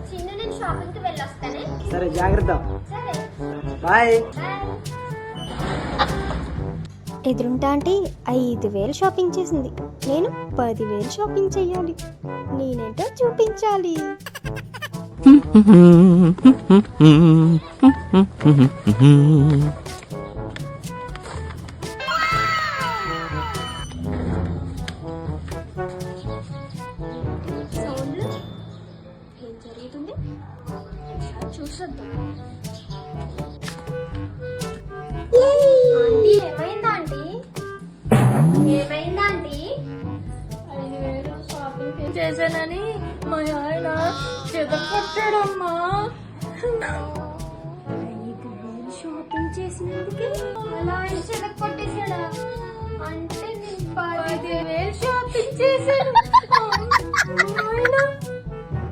చిన్న నేను షాపింగ్ కి వెళ్ళొస్తానే. సరే జాగ్రత్త. సరే బాయ్. ఎదురుంటా అంటే 5,000 షాపింగ్ చేసింది, నేను 10,000 షాపింగ్ చెయ్యాలి. నేనేంటో చూపించాలి. సౌండ్లు ఏం జరుగుతుంది చూసొద్దాం. ఆంటీ ఏమైందా ఆంటీ? ఏమైందా ఆంటీ? 5,000 షాపింగ్ చేశానని మా ఆయన చెదకొట్టాడమ్మా. 5,000 షాపింగ్ చేసినందుకే అలా ఆయన చెదక్ కొట్టేశాడా? అంటే నేను 10,000 షాపింగ్ చేశాను. ఆయన